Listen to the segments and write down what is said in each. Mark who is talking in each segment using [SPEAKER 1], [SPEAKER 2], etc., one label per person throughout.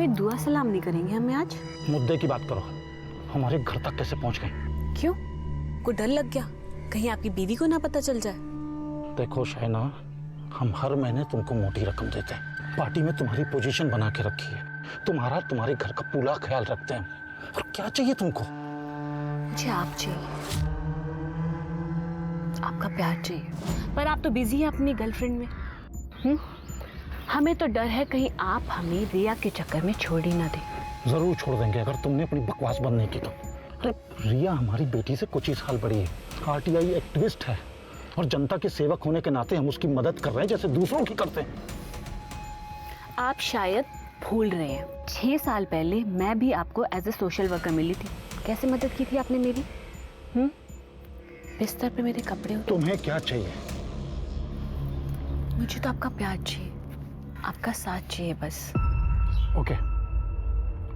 [SPEAKER 1] कोई दुआ सलाम नहीं करेंगे हमें आज?
[SPEAKER 2] मुद्दे की बात करो, हमारे घर तक कैसे पहुंच गई?
[SPEAKER 1] क्यों, को डर लग गया कहीं आपकी बीवी को ना पता चल जाए?
[SPEAKER 2] देखो शहना, हम हर महीने तुमको मोटी रकम देते हैं, पार्टी में तुम्हारी पोजीशन बना के रखी है, तुम्हारे घर का पूरा ख्याल रखते हैं। और क्या चाहिए तुमको?
[SPEAKER 1] मुझे आप चाहिए, आपका प्यार चाहिए। पर आप तो बिजी हैं अपनी गर्लफ्रेंड में। हमें तो डर है कहीं आप हमें रिया के चक्कर में छोड़ ही ना दें।
[SPEAKER 2] जरूर छोड़ देंगे अगर तुमने अपनी बकवास बंद नहीं की तो। अरे रिया हमारी बेटी से कुछ ही साल बड़ी है, आरटीआई एक्टिविस्ट है, और जनता के सेवक होने के नाते हम उसकी मदद कर रहे हैं जैसे दूसरों की करते हैं।
[SPEAKER 1] आप शायद भूल रहे हैं, 6 साल पहले मैं भी आपको एज ए सोशल वर्कर मिली थी। कैसे मदद की थी आपने मेरी? बिस्तर पे मेरे कपड़े होते।
[SPEAKER 2] तुम्हें क्या चाहिए?
[SPEAKER 1] मुझे तो आपका प्यार चाहिए, आपका साथ चाहिए बस।
[SPEAKER 2] ओके,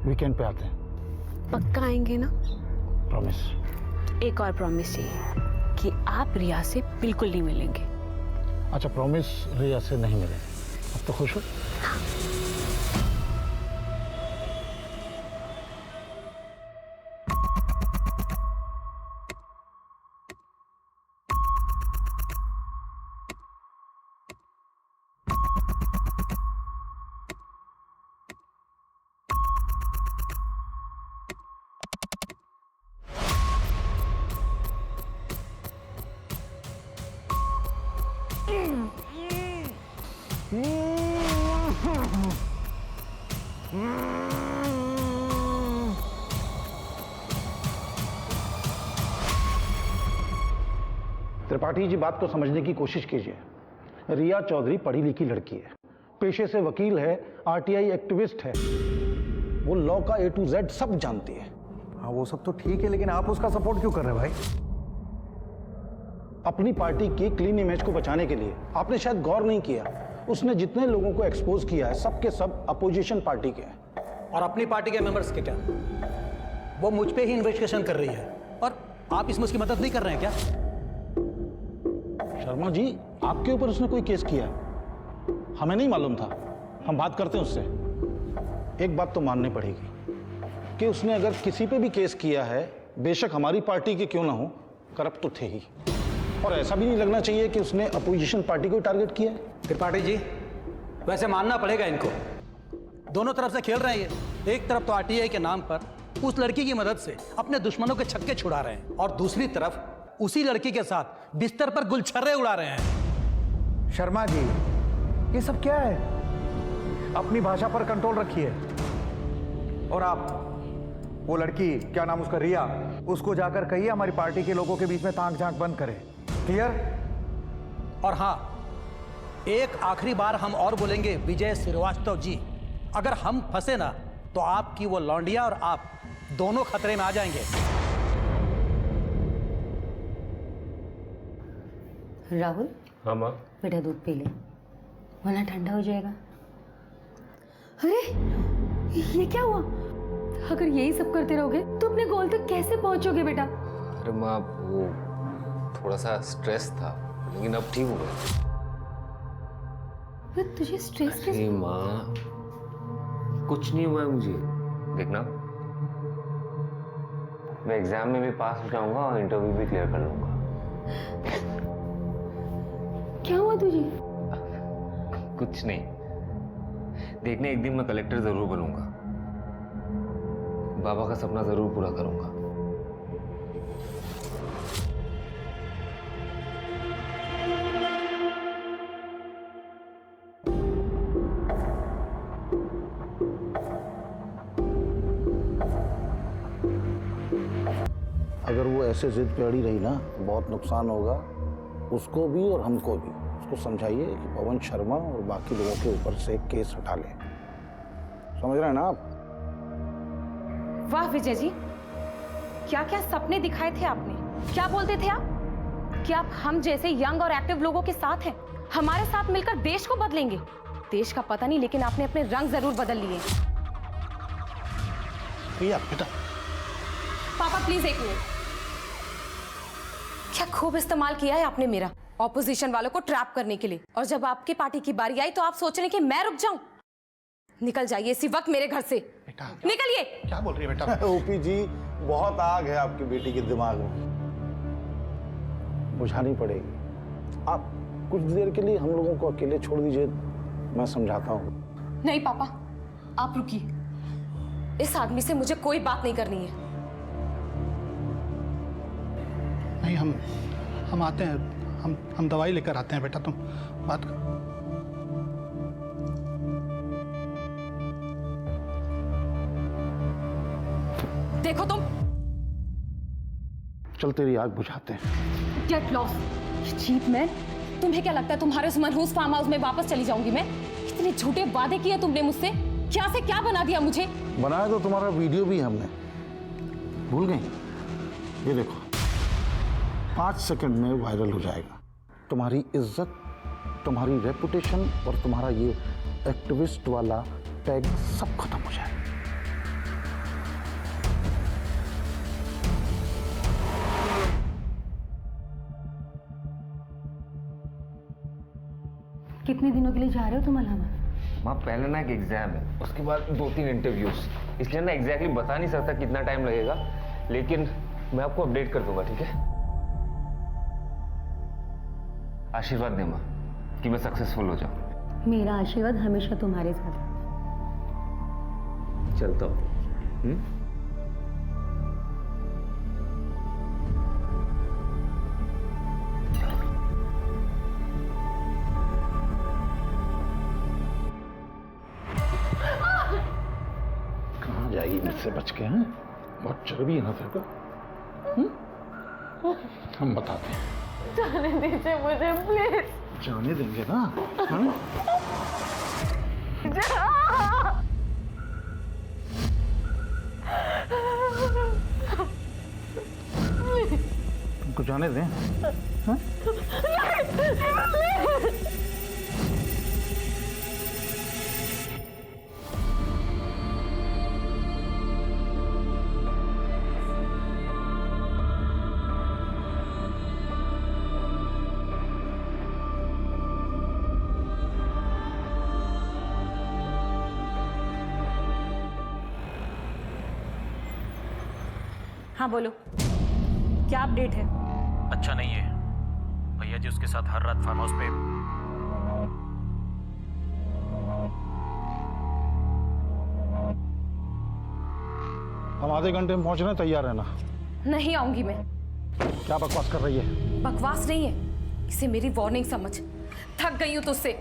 [SPEAKER 2] वीकेंड पे आते हैं।
[SPEAKER 1] पक्का आएंगे ना?
[SPEAKER 2] प्रॉमिस।
[SPEAKER 1] एक और प्रॉमिस चाहिए कि आप रिया से बिल्कुल नहीं मिलेंगे।
[SPEAKER 2] अच्छा, प्रॉमिस रिया से नहीं मिलेंगे। अब तो खुश हो? त्रिपाठी जी, बात को समझने की कोशिश कीजिए। रिया चौधरी पढ़ी लिखी लड़की है, पेशे से वकील है, आरटीआई एक्टिविस्ट है, वो लॉ का A to Z सब जानती है।
[SPEAKER 3] हाँ वो सब तो ठीक है, लेकिन आप उसका सपोर्ट क्यों कर रहे हैं भाई?
[SPEAKER 2] अपनी पार्टी की क्लीन इमेज को बचाने के लिए। आपने शायद गौर नहीं किया, उसने जितने लोगों को एक्सपोज किया है सब के सब अपोजिशन पार्टी के हैं।
[SPEAKER 4] और अपनी पार्टी के मेंबर्स के क्या? वो मुझ पे ही इन्वेस्टिगेशन कर रही है और आप इसमें उसकी मदद नहीं कर रहे हैं क्या?
[SPEAKER 2] शर्मा जी, आपके ऊपर उसने कोई केस किया है? हमें नहीं मालूम था, हम बात करते हैं उससे। एक बात तो माननी पड़ेगी कि उसने अगर किसी पे भी केस किया है, बेशक हमारी पार्टी के क्यों ना हो, करप्ट तो थे ही। और ऐसा भी नहीं लगना चाहिए कि उसने अपोजिशन पार्टी को टारगेट किया है।
[SPEAKER 4] त्रिपाठी जी, वैसे मानना पड़ेगा इनको, दोनों तरफ से खेल रहे हैं ये। एक तरफ तो आरटीआई के नाम पर उस लड़की की मदद से अपने दुश्मनों के छक्के छुड़ा रहे हैं, और दूसरी तरफ उसी लड़की के साथ बिस्तर पर गुलछर्रे उड़ा रहे हैं।
[SPEAKER 3] शर्मा जी, ये सब क्या है? अपनी भाषा पर कंट्रोल रखिए। और आप, वो लड़की, क्या नाम उसका, रिया, उसको जाकर कहिए हमारी पार्टी के लोगों के बीच में ताक झांक बंद करे। क्लियर?
[SPEAKER 4] और हाँ, एक आखिरी बार हम और बोलेंगे विजय श्रीवास्तव जी, अगर हम फंसे ना तो आपकी वो लौंडिया और आप दोनों खतरे में आ जाएंगे।
[SPEAKER 5] राहुल।
[SPEAKER 6] हाँ माँ।
[SPEAKER 5] बेटा दूध पी ले, वरना ठंडा हो जाएगा।
[SPEAKER 7] अरे ये क्या हुआ? अगर यही सब करते रहोगे तो अपने गोल तक कैसे पहुंचोगे बेटा?
[SPEAKER 6] अरे माँ, वो थोड़ा सा स्ट्रेस था, लेकिन अब ठीक हो गया।
[SPEAKER 7] तुझे स्ट्रेस
[SPEAKER 6] अरे
[SPEAKER 7] कैसे?
[SPEAKER 6] माँ, कुछ नहीं हुआ है मुझे। देखना, मैं एग्जाम में भी पास हो जाऊंगा और इंटरव्यू भी क्लियर कर लूंगा।
[SPEAKER 7] क्या हुआ तुझे?
[SPEAKER 6] कुछ नहीं, देखने एक दिन मैं कलेक्टर जरूर बनूंगा, बाबा का सपना जरूर पूरा करूंगा।
[SPEAKER 2] अगर वो ऐसे जिद पे अड़ी रही ना, बहुत नुकसान होगा उसको भी और हमको भी। उसको समझाइए कि पवन शर्मा और बाकी लोगों के ऊपर से केस हटा ले। समझ रहे हैं ना आप?
[SPEAKER 7] वाह विजय जी, क्या क्या सपने दिखाए थे आपने। क्या बोलते थे आप कि आप हम जैसे यंग और एक्टिव लोगों के साथ हैं, हमारे साथ मिलकर देश को बदलेंगे। देश का पता नहीं, लेकिन आपने अपने रंग जरूर बदल लिए।
[SPEAKER 2] बेटा,
[SPEAKER 7] पापा प्लीज एक मिनट। क्या खूब इस्तेमाल किया है आपने मेरा, ऑपोजिशन वालों को ट्रैप करने के लिए। और जब आपकी पार्टी की बारी आई तो आप सोच रहे कि मैं रुक जाऊं? निकल जाइए इसी वक्त मेरे घर से।
[SPEAKER 3] बेटा
[SPEAKER 7] निकलिए।
[SPEAKER 3] क्या बोल रही है बेटा?
[SPEAKER 2] ओपी जी, बहुत आग है आपकी बेटी के दिमाग में, बुझानी पड़ेगी। आप कुछ देर के लिए हम लोगों को अकेले छोड़ दीजिए, मैं समझाता हूँ।
[SPEAKER 7] नहीं पापा, आप रुकिए। इस आदमी से मुझे कोई बात नहीं करनी है।
[SPEAKER 3] नहीं, हम आते हैं, हम दवाई लेकर आते हैं बेटा, तुम बात कर।
[SPEAKER 7] देखो तुम,
[SPEAKER 2] चल तेरी आग बुझाते हैं।
[SPEAKER 7] Get lost cheap man. तुम्हें क्या लगता है तुम्हारे उस मनहूस फार्म हाउस में वापस चली जाऊंगी मैं? इतने झूठे वादे किए तुमने मुझसे, क्या से क्या बना दिया मुझे।
[SPEAKER 2] बनाया तो तुम्हारा वीडियो भी हमने, भूल गई? ये देखो, 5 सेकंड में वायरल हो जाएगा। तुम्हारी इज्जत, तुम्हारी रेपुटेशन और तुम्हारा ये एक्टिविस्ट वाला टैग सब खत्म हो जाएगा।
[SPEAKER 5] कितने दिनों के लिए जा रहे हो तुम इलाहाबाद?
[SPEAKER 6] माँ पहले ना एक एग्जाम है, उसके बाद 2-3 इंटरव्यूज, इसलिए ना एग्जैक्टली बता नहीं सकता कितना टाइम लगेगा, लेकिन मैं आपको अपडेट कर दूंगा, ठीक है? आशीर्वाद दे माँ कि मैं सक्सेसफुल हो जाऊं।
[SPEAKER 5] मेरा आशीर्वाद हमेशा तुम्हारे साथ है।
[SPEAKER 6] चलता हूँ।
[SPEAKER 2] कहाँ जाएगी मुझसे बच के? हैं, बहुत चर्बी है ना तेरे को। हम बताते हैं।
[SPEAKER 1] जाने दीजिए मुझे प्लीज।
[SPEAKER 2] जाने देंगे ना? हाँ? तुमको जाने दें? हाँ?
[SPEAKER 7] हाँ बोलो, क्या अपडेट है?
[SPEAKER 8] अच्छा नहीं है। भैया जी उसके साथ हर रात फार्म हाउस पे।
[SPEAKER 2] हम आधे घंटे में पहुंचने तैयार रहना।
[SPEAKER 7] नहीं आऊंगी मैं।
[SPEAKER 2] क्या बकवास कर रही है?
[SPEAKER 7] बकवास नहीं है, इसे मेरी वार्निंग समझ। थक गई हूँ तुझसे।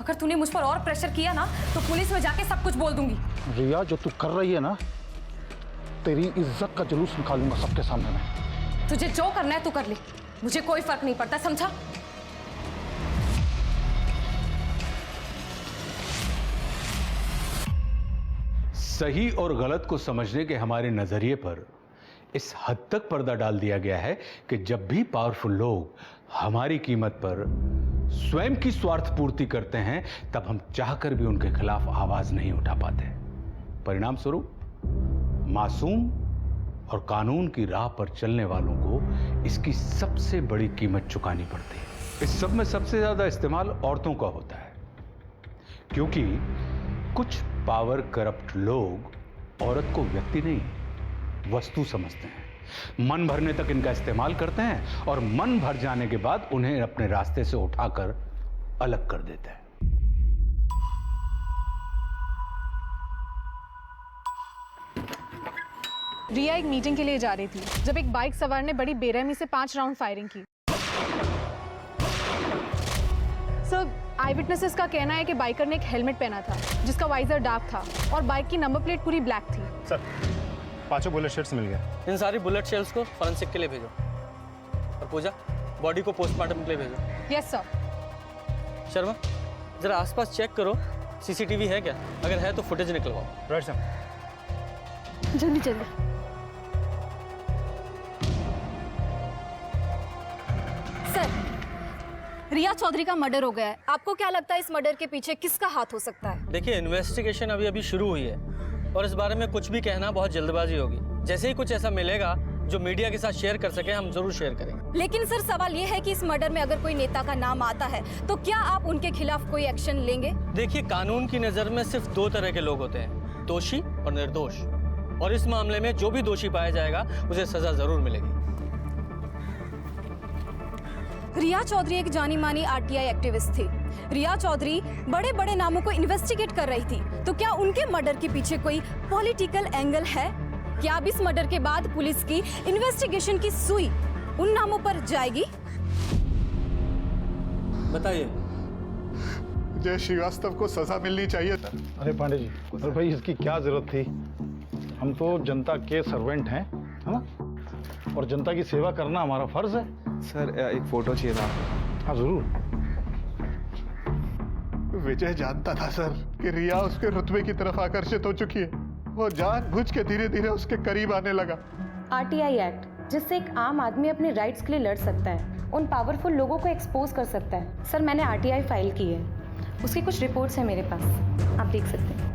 [SPEAKER 7] अगर तूने मुझ पर और प्रेशर किया ना तो पुलिस में जाके सब कुछ बोल दूंगी।
[SPEAKER 2] रिया, जो तू कर रही है ना, तेरी इज्जत का जुलूस निकालूंगा सबके सामने में।
[SPEAKER 7] तुझे जो करना है तू कर ले, मुझे कोई फर्क नहीं पड़ता, समझा?
[SPEAKER 9] सही और गलत को समझने के हमारे नजरिए पर इस हद तक पर्दा डाल दिया गया है कि जब भी पावरफुल लोग हमारी कीमत पर स्वयं की स्वार्थ पूर्ति करते हैं, तब हम चाहकर भी उनके खिलाफ आवाज नहीं उठा पाते। परिणाम स्वरूप मासूम और कानून की राह पर चलने वालों को इसकी सबसे बड़ी कीमत चुकानी पड़ती है। इस सब में सबसे ज्यादा इस्तेमाल औरतों का होता है, क्योंकि कुछ पावर करप्ट लोग औरत को व्यक्ति नहीं, वस्तु समझते हैं। मन भरने तक इनका इस्तेमाल करते हैं और मन भर जाने के बाद उन्हें अपने रास्ते से उठाकर अलग कर देते हैं।
[SPEAKER 10] रिया एक मीटिंग के लिए जा रही थी जब एक बाइक सवार ने बड़ी बेरहमी से 5 राउंड फायरिंग की। सर, आई विटनेसेस का कहना है कि बाइकर ने एक हेलमेट पहना था जिसका वाइजर डार्क था और बाइक की नंबर प्लेट पूरी ब्लैक थी।
[SPEAKER 8] सर, 5 बुलेट शेल्स मिल गए। इन सारी बुलेट शेल्स को फॉरेंसिक के लिए भेजो और पूजा बॉडी को पोस्टमार्टम के लिए भेजो।
[SPEAKER 10] Yes sir.
[SPEAKER 8] शर्मा, जरा आसपास चेक करो, सीसीटीवी है क्या? अगर है तो फुटेज निकलवाओ। Right sir.
[SPEAKER 1] जल्दी जल्दी।
[SPEAKER 10] सर, रिया चौधरी का मर्डर हो गया है। आपको क्या लगता है इस मर्डर के पीछे किसका हाथ हो सकता है?
[SPEAKER 8] देखिए, इन्वेस्टिगेशन अभी शुरू हुई है और इस बारे में कुछ भी कहना बहुत जल्दबाजी होगी। जैसे ही कुछ ऐसा मिलेगा जो मीडिया के साथ शेयर कर सके हम जरूर शेयर करेंगे।
[SPEAKER 11] लेकिन सर सवाल ये है कि इस मर्डर में अगर कोई नेता का नाम आता है तो क्या आप उनके खिलाफ कोई एक्शन लेंगे?
[SPEAKER 8] देखिए, कानून की नजर में सिर्फ 2 तरह के लोग होते हैं, दोषी और निर्दोष। और इस मामले में जो भी दोषी पाया जाएगा उसे सजा जरूर मिलेगी।
[SPEAKER 11] रिया चौधरी एक जानी मानी आरटीआई एक्टिविस्ट थी। रिया चौधरी बड़े बड़े नामों को इन्वेस्टिगेट कर रही थी, तो क्या उनके मर्डर के पीछे कोई पॉलिटिकल एंगल है? क्या अब इस मर्डर के बाद पुलिस की इन्वेस्टिगेशन की सुई उन नामों पर जाएगी?
[SPEAKER 8] बताइए।
[SPEAKER 3] जय श्रीवास्तव को सजा मिलनी चाहिए था।
[SPEAKER 2] अरे पांडे जी, अरे भाई इसकी क्या जरूरत थी? हम तो जनता के सर्वेंट हैं, है ना? और जनता की सेवा करना हमारा फर्ज है।
[SPEAKER 3] सर एक फोटो चाहिए था।
[SPEAKER 2] हाँ जरूर।
[SPEAKER 3] विजय जानता था सर कि रिया उसके रुतबे की तरफ आकर्षित हो चुकी है। वो जानबूझ के धीरे धीरे उसके करीब आने लगा।
[SPEAKER 7] आरटीआई एक्ट, जिससे एक आम आदमी अपने राइट्स के लिए लड़ सकता है, उन पावरफुल लोगों को एक्सपोज कर सकता है। सर मैंने आरटीआई फाइल की है, उसकी कुछ रिपोर्ट्स हैं मेरे पास, आप देख सकते हैं।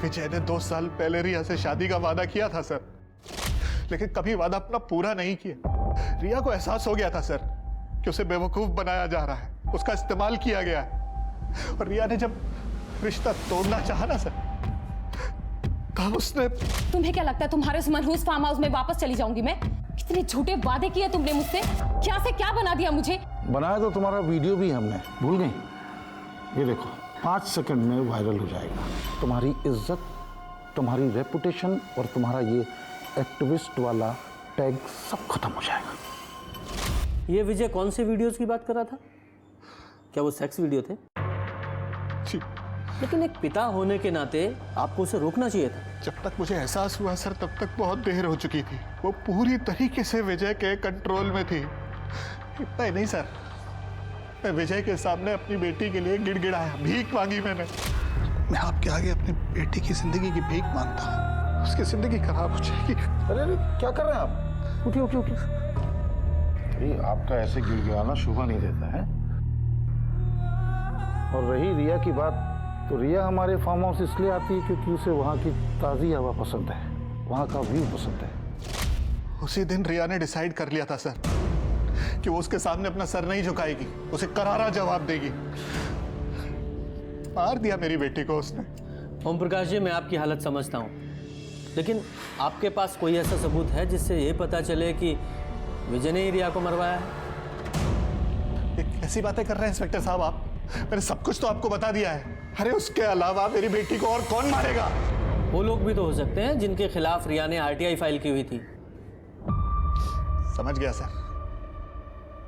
[SPEAKER 3] विजय ने 2 साल पहले रिया से शादी का वादा किया था सर, लेकिन कभी वादा अपना पूरा नहीं किया। रिया को एहसास हो गया था सर कि उसे बेवकूफ बनाया जा रहा है, उसका इस्तेमाल किया गया है। और रिया ने जब रिश्ता तोड़ना चाहा ना सर, तब उसने।
[SPEAKER 7] तुम्हें क्या लगता है तुम्हारे उस मनहूस फार्म हाउस में वापस चली जाऊंगी मैं? कितने झूठे वादे किए तुमने मुझसे, क्या से क्या बना दिया मुझे।
[SPEAKER 2] बनाया तो तुम्हारा वीडियो भी हमने, भूल गई? ये देखो 5 सेकंड में वायरल हो जाएगा। तुम्हारी इज्जत, तुम्हारी रेपुटेशन और तुम्हारा ये एक्टिविस्ट वाला टैग सब खत्म हो जाएगा।
[SPEAKER 8] ये विजय कौन से वीडियोस की बात कर रहा था? क्या वो सेक्स वीडियो थे? लेकिन एक पिता होने के नाते आपको उसे रोकना चाहिए था।
[SPEAKER 3] जब तक मुझे एहसास हुआ सर, तब तक बहुत देर हो चुकी थी। वो पूरी तरीके से विजय के कंट्रोल में थी। इतना ही नहीं सर, मैं विजय के सामने अपनी बेटी के लिए गिड़गिड़ाया, भीख मांगी मैंने। मैं आपके आगे अपनी बेटी की जिंदगी की भीख मांगता हूँ, उसकी जिंदगी खराब हो जाएगी।
[SPEAKER 2] अरे अरे क्या कर रहे हैं आप? उठिए उठिए उठिए। अरे आपका ऐसे गिड़गिड़ाना शोभा नहीं देता है। और रही रिया की बात, तो रिया हमारे फार्म हाउस इसलिए आती है क्योंकि उसे वहाँ की ताज़ी हवा पसंद है, वहाँ का व्यू पसंद है।
[SPEAKER 3] उसी दिन रिया ने डिसाइड कर लिया था सर कि वो उसके सामने अपना सर नहीं झुकाएगी, उसे करारा जवाब देगी। मार दिया मेरी बेटी को उसने।
[SPEAKER 8] ओम प्रकाश जी, मैं आपकी हालत समझता हूँ, लेकिन आपके पास कोई ऐसा सबूत है जिससे ये पता चले कि विजय ने ही रिया को मरवाया है?
[SPEAKER 3] ऐसी बातें कर रहे हैं इंस्पेक्टर साहब आप? मैंने सब कुछ तो आपको बता दिया है। अरे उसके अलावा मेरी बेटी को और कौन मारेगा?
[SPEAKER 8] वो लोग भी तो हो सकते हैं जिनके खिलाफ रिया ने आरटीआई फाइल की हुई थी।
[SPEAKER 3] समझ गया सर,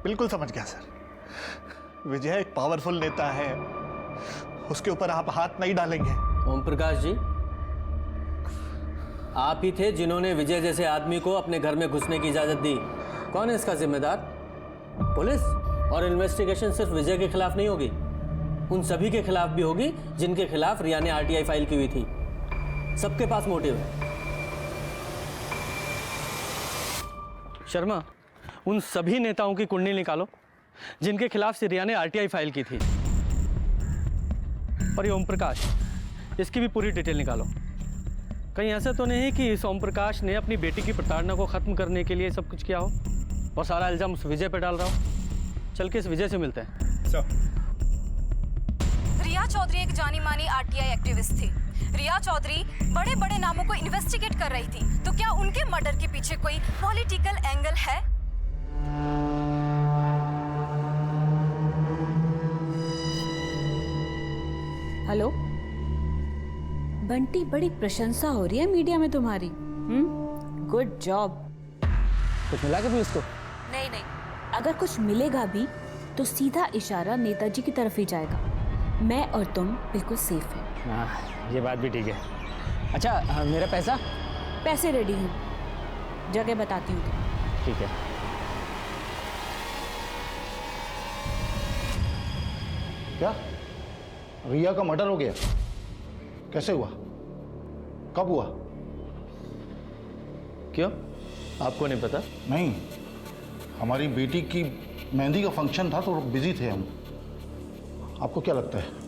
[SPEAKER 3] बिल्कुल समझ गया सर। विजय एक पावरफुल नेता है, उसके ऊपर आप हाथ नहीं डालेंगे।
[SPEAKER 8] ओम प्रकाश जी, आप ही थे जिन्होंने विजय जैसे आदमी को अपने घर में घुसने की इजाजत दी। कौन है इसका जिम्मेदार? पुलिस। और इन्वेस्टिगेशन सिर्फ विजय के खिलाफ नहीं होगी, उन सभी के खिलाफ भी होगी जिनके खिलाफ रिया ने आरटीआई फाइल की हुई थी। सबके पास मोटिव है। शर्मा, उन सभी नेताओं की कुंडली निकालो जिनके खिलाफ से रिया ने आरटीआई फाइल की थी। और ये ओम प्रकाश, इसकी भी पूरी डिटेल निकालो। कहीं ऐसा तो नहीं कि इस ओम प्रकाश ने अपनी बेटी की प्रताड़ना को खत्म करने के लिए सब कुछ किया हो और सारा इल्जाम उस विजय पे डाल रहा हो? चल के इस विजय से मिलते हैं।
[SPEAKER 11] रिया चौधरी एक जानी मानी आरटीआई एक्टिविस्ट थी। रिया चौधरी बड़े बड़े नामों को इन्वेस्टिगेट कर रही थी, तो क्या उनके मर्डर के पीछे कोई पॉलिटिकल एंगल है?
[SPEAKER 1] हेलो बंटी, बड़ी प्रशंसा हो रही है मीडिया में तुम्हारी। Good job.
[SPEAKER 8] कुछ मिला कभी उसको?
[SPEAKER 1] नहीं नहीं, अगर कुछ मिलेगा भी तो सीधा इशारा नेताजी की तरफ ही जाएगा। मैं और तुम बिल्कुल सेफ हैं।
[SPEAKER 8] हाँ, ये बात भी ठीक है। अच्छा, मेरा पैसा?
[SPEAKER 1] पैसे रेडी हूँ, जगह बताती हूँ।
[SPEAKER 8] ठीक है।
[SPEAKER 2] क्या रिया का मर्डर हो गया। कैसे हुआ? कब हुआ?
[SPEAKER 8] क्यों, आपको नहीं पता?
[SPEAKER 2] नहीं, हमारी बेटी की मेहंदी का फंक्शन था तो बिजी थे हम। आपको क्या लगता है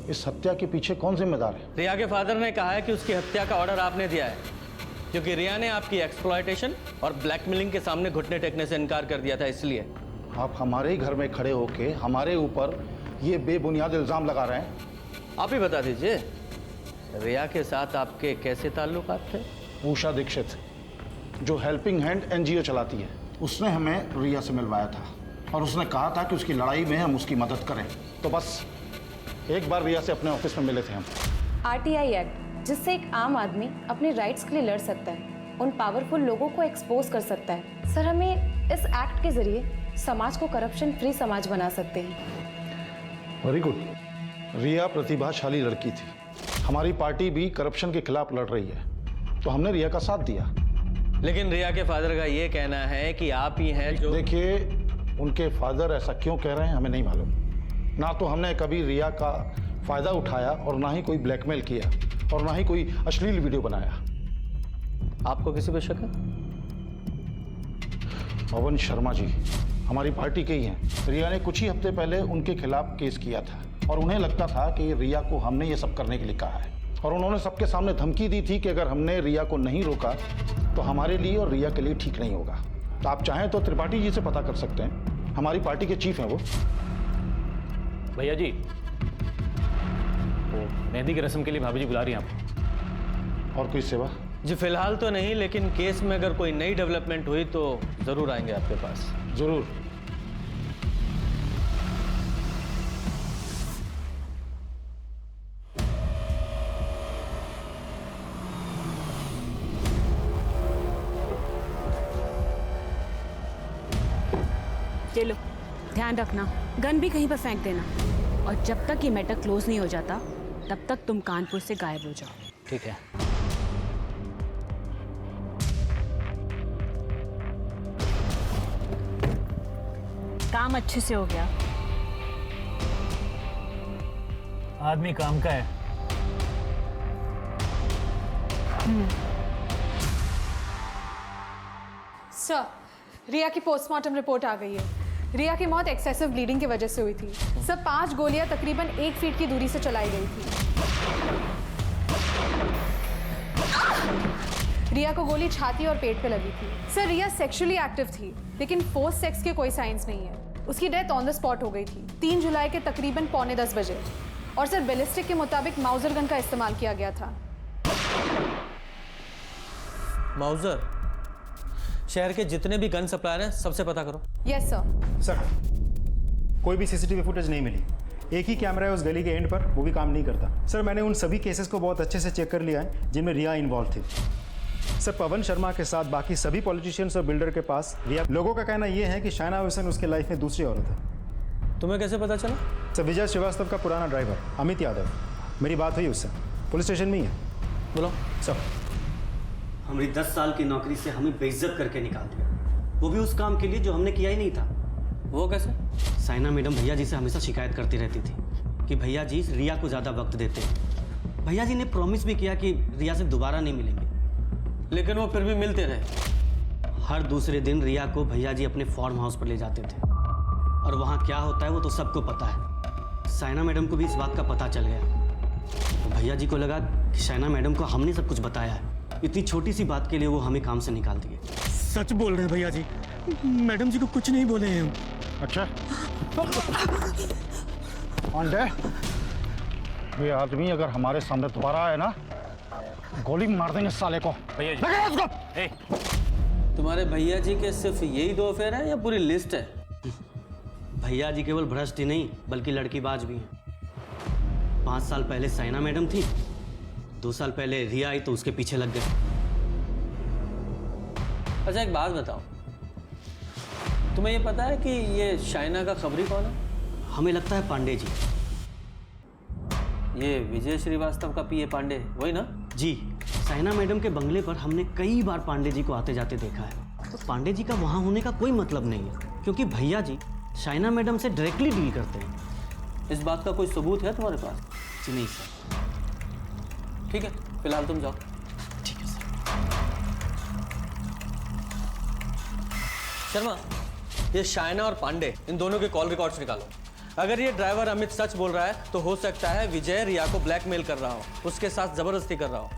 [SPEAKER 2] इस हत्या के पीछे कौन जिम्मेदार है?
[SPEAKER 8] रिया के फादर ने कहा है कि उसकी हत्या का ऑर्डर आपने दिया है, क्योंकि रिया ने आपकी एक्सप्लॉयटेशन और ब्लैकमेलिंग के सामने घुटने टेकने से इनकार कर दिया था, इसलिए।
[SPEAKER 2] आप हमारे ही घर में खड़े होके हमारे ऊपर ये बेबुनियाद इल्जाम लगा रहे हैं।
[SPEAKER 8] आप ही बता दीजिए, रिया के साथ आपके कैसे ताल्लुकात थे?
[SPEAKER 2] उषा दीक्षित, जो हेल्पिंग हैंड एनजीओ चलाती है, उसने हमें रिया से मिलवाया था और उसने कहा था कि उसकी लड़ाई में हम उसकी मदद करें। तो बस एक बार रिया से अपने ऑफिस में मिले थे हम।
[SPEAKER 7] आरटीआई एक्ट, जिससे एक आम आदमी अपने राइट्स के लिए लड़ सकता है, उन पावरफुल लोगों को एक्सपोज कर सकता है। सर, हमें इस एक्ट के जरिए समाज को करप्शन फ्री समाज बना सकते हैं।
[SPEAKER 2] Very good. रिया प्रतिभाशाली लड़की थी, हमारी पार्टी भी करप्शन के खिलाफ लड़ रही है, तो हमने रिया का साथ दिया।
[SPEAKER 8] लेकिन रिया के फादर का ये कहना है कि आप ही हैं जो।
[SPEAKER 2] देखिए, उनके फादर ऐसा क्यों कह रहे हैं हमें नहीं मालूम। ना तो हमने कभी रिया का फायदा उठाया और ना ही कोई ब्लैकमेल किया और ना ही कोई अश्लील वीडियो बनाया।
[SPEAKER 8] आपको किसी पे शक है?
[SPEAKER 2] पवन शर्मा जी हमारी पार्टी के ही हैं। रिया ने कुछ ही हफ्ते पहले उनके खिलाफ केस किया था और उन्हें लगता था कि रिया को हमने ये सब करने के लिए कहा है, और उन्होंने सबके सामने धमकी दी थी कि अगर हमने रिया को नहीं रोका तो हमारे लिए और रिया के लिए ठीक नहीं होगा। तो आप चाहें तो त्रिपाठी जी से पता कर सकते हैं, हमारी पार्टी के चीफ हैं वो।
[SPEAKER 12] भैया जी, वो मेहंदी की रस्म के लिए भाभी जी बुला रही हैं आपको।
[SPEAKER 2] और कोई सेवा?
[SPEAKER 8] जी फिलहाल तो नहीं, लेकिन केस में अगर कोई नई डेवलपमेंट हुई तो जरूर आएंगे आपके पास।
[SPEAKER 2] जरूर।
[SPEAKER 1] ये लो, ध्यान रखना, गन भी कहीं पर फेंक देना, और जब तक ये मैटर क्लोज नहीं हो जाता तब तक तुम कानपुर से गायब हो जाओ।
[SPEAKER 12] ठीक है।
[SPEAKER 1] काम अच्छे से हो गया।
[SPEAKER 12] आदमी काम का है।
[SPEAKER 10] सर, रिया की पोस्टमार्टम रिपोर्ट आ गई है। रिया की मौत एक्सेसिव ब्लीडिंग की वजह से हुई थी। सर, 5 गोलियां तकरीबन 1 फीट की दूरी से चलाई गई थी। रिया को गोली छाती और पेट पे लगी थी। सर, रिया सेक्सुअली एक्टिव थी, लेकिन फोर्स सेक्स के कोई साइंस नहीं है। उसकी डेथ ऑन द स्पॉट हो गई थी 3 जुलाई के तकरीबन 9:45 बजे। और सर, बैलिस्टिक के मुताबिक माउजर गन का इस्तेमाल किया गया था।
[SPEAKER 8] माउजर? शहर के जितने भी गन सप्लायर हैं सबसे पता करो।
[SPEAKER 10] Yes sir.
[SPEAKER 13] सर, कोई भी सीसीटीवी फुटेज नहीं मिली। एक ही कैमरा है उस गली के एंड पर, वो भी काम नहीं करता। सर, मैंने उन सभी केसेस को बहुत अच्छे से चेक कर लिया है जिनमें रिया इन्वॉल्व थी। सर, पवन शर्मा के साथ बाकी सभी पॉलिटिशियंस और बिल्डर के पास रिया। लोगों का कहना यह है कि शाइना हुसैन उसके लाइफ में दूसरी औरत है।
[SPEAKER 8] तुम्हें कैसे पता चला?
[SPEAKER 13] सर, विजय श्रीवास्तव का पुराना ड्राइवर अमित यादव, मेरी बात हुई उससे, पुलिस स्टेशन में ही है।
[SPEAKER 8] बोलो।
[SPEAKER 13] सर,
[SPEAKER 14] हमारी 10 साल की नौकरी से हमें बेइज्जत करके निकाल दिया, वो भी उस काम के लिए जो हमने किया ही नहीं था।
[SPEAKER 8] वो कैसे?
[SPEAKER 14] साइना मैडम भैया जी से हमेशा शिकायत करती रहती थी कि भैया जी रिया को ज़्यादा वक्त देते हैं। भैया जी ने प्रॉमिस भी किया कि रिया से दोबारा नहीं मिलेंगे,
[SPEAKER 8] लेकिन वो फिर भी मिलते रहे।
[SPEAKER 14] हर दूसरे दिन रिया को भैया जी अपने फार्म हाउस पर ले जाते थे, और वहाँ क्या होता है वो तो सबको पता है। साइना मैडम को भी इस बात का पता चल गया, तो भैया जी को लगा कि साइना मैडम को हमने सब कुछ बताया है। इतनी छोटी सी बात के लिए वो हमें काम से निकाल दिए।
[SPEAKER 12] सच बोल रहे हैं भैया जी, मैडम जी को कुछ नहीं बोले हैं हम।
[SPEAKER 2] अच्छा, पांडे, ये आदमी अगर हमारे सामने दोबारा आए ना, गोली मार देंगे साले को।
[SPEAKER 12] भैया जी,
[SPEAKER 8] तुम्हारे भैया जी के सिर्फ यही 2 अफेयर हैं या पूरी लिस्ट है?
[SPEAKER 14] भैया जी केवल भ्रष्ट ही नहीं बल्कि लड़कीबाज भी हैं। 5 साल पहले साइना मैडम थी, 2 साल पहले रिया आई तो उसके पीछे लग गए।
[SPEAKER 8] अच्छा, एक बात बताओ, तुम्हें ये पता है कि ये शाइना का खबरी कौन है?
[SPEAKER 14] हमें लगता है पांडे जी।
[SPEAKER 8] ये विजय श्रीवास्तव का पीए पांडे, वही ना?
[SPEAKER 14] जी, साइना मैडम के बंगले पर हमने कई बार पांडे जी को आते जाते देखा है। तो पांडे जी का वहाँ होने का कोई मतलब नहीं है, क्योंकि भैया जी साइना मैडम से डायरेक्टली डील करते हैं।
[SPEAKER 8] इस बात का कोई सबूत है तुम्हारे पास?
[SPEAKER 14] जी नहीं सर।
[SPEAKER 8] ठीक है, फिलहाल तुम जाओ।
[SPEAKER 14] ठीक है सर।
[SPEAKER 8] शर्मा, ये शायना और पांडे इन दोनों के कॉल रिकॉर्ड्स निकालो। अगर ये ड्राइवर अमित सच बोल रहा है तो हो सकता है विजय रिया को ब्लैकमेल कर रहा हो, उसके साथ जबरदस्ती कर रहा हो,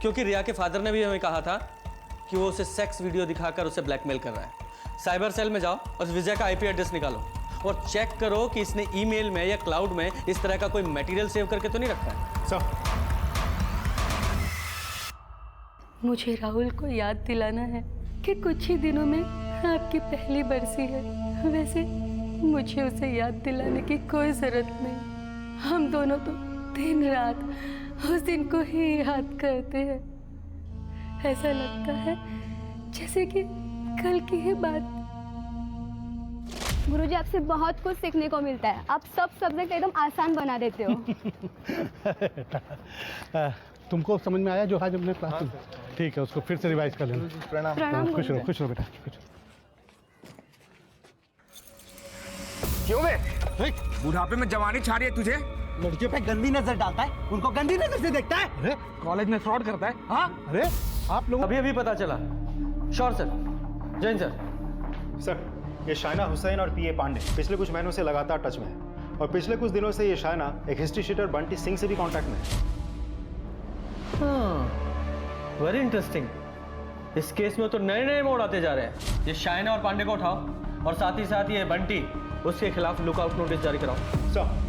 [SPEAKER 8] क्योंकि रिया के फादर ने भी हमें कहा था कि वो उसे सेक्स वीडियो दिखाकर उसे ब्लैकमेल कर रहा है। साइबर सेल में जाओ और विजय का आईपी एड्रेस निकालो और चेक करो कि इसने ईमेल में या क्लाउड में इस तरह का कोई मटेरियल सेव करके तो नहीं रखा है।
[SPEAKER 13] सर,
[SPEAKER 5] मुझे राहुल को याद दिलाना है कि कुछ ही दिनों में आपकी पहली बरसी है। वैसे मुझे उसे याद दिलाने की कोई जरूरत नहीं। हम दोनों तो दिन रात उस दिन को ही याद करते हैं। ऐसा लगता है जैसे कि कल की ही बात।
[SPEAKER 11] गुरुजी, आपसे बहुत कुछ सीखने को मिलता है। आप सब सब्जेक्ट एकदम आसान बना देते हो।
[SPEAKER 15] तुमको समझ में आया जो आज हमने क्लास में? ठीक है, उसको फिर से रिवाइज कर लेना।
[SPEAKER 3] प्रणाम।
[SPEAKER 15] खुश रहो बेटा।
[SPEAKER 6] क्यों बे? बुढ़ापे में जवानी छा रही है तुझे?
[SPEAKER 14] लड़कियों पे गंदी नजर डालता है, उनको गंदी नजर से देखता है।
[SPEAKER 15] अरे
[SPEAKER 6] कॉलेज में फ्रॉड करता है?
[SPEAKER 15] हाँ, अरे आप लोग
[SPEAKER 8] अभी पता चला। Sure sir. Jain sir.
[SPEAKER 13] Sir, ये शायना हुसैन और पीए पांडे पिछले कुछ महीनों से लगातार टच में है और पिछले कुछ दिनों से ये शायना एक हिस्ट्री शीटर बंटी सिंह से भी कांटेक्ट में है।
[SPEAKER 8] Very interesting. इस केस में तो नए नए मोड़ आते जा रहे हैं। ये शायना और पांडे को उठाओ और साथ ही साथ ये बंटी, उसके खिलाफ लुकआउट नोटिस जारी कराओ।
[SPEAKER 13] सर।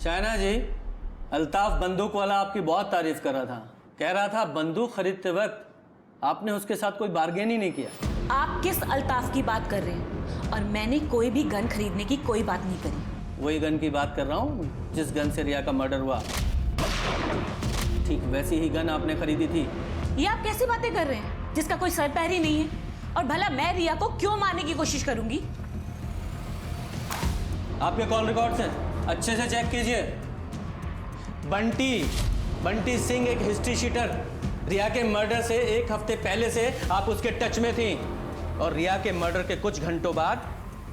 [SPEAKER 8] शायना जी, अल्ताफ बंदूक वाला आपकी बहुत तारीफ कर रहा था। कह रहा था बंदूक खरीदते वक्त आपने उसके साथ कोई बार्गेन ही नहीं किया।
[SPEAKER 1] आप किस अल्ताफ की बात कर रहे हैं? और मैंने कोई भी गन खरीदने की कोई बात नहीं करी।
[SPEAKER 8] वही गन की बात कर रहा हूँ जिस गन से रिया का मर्डर हुआ। ठीक वैसी ही गन आपने खरीदी थी।
[SPEAKER 1] ये आप कैसी बातें कर रहे हैं जिसका कोई सर पैर ही नहीं है? और भला मैं रिया को क्यों मारने की कोशिश करूंगी?
[SPEAKER 8] आपके कॉल रिकॉर्ड्स हैं, अच्छे से चेक कीजिए। बंटी सिंह एक हिस्ट्री शीटर। रिया के मर्डर से एक हफ्ते पहले से आप उसके टच में थी और रिया के मर्डर के कुछ घंटों बाद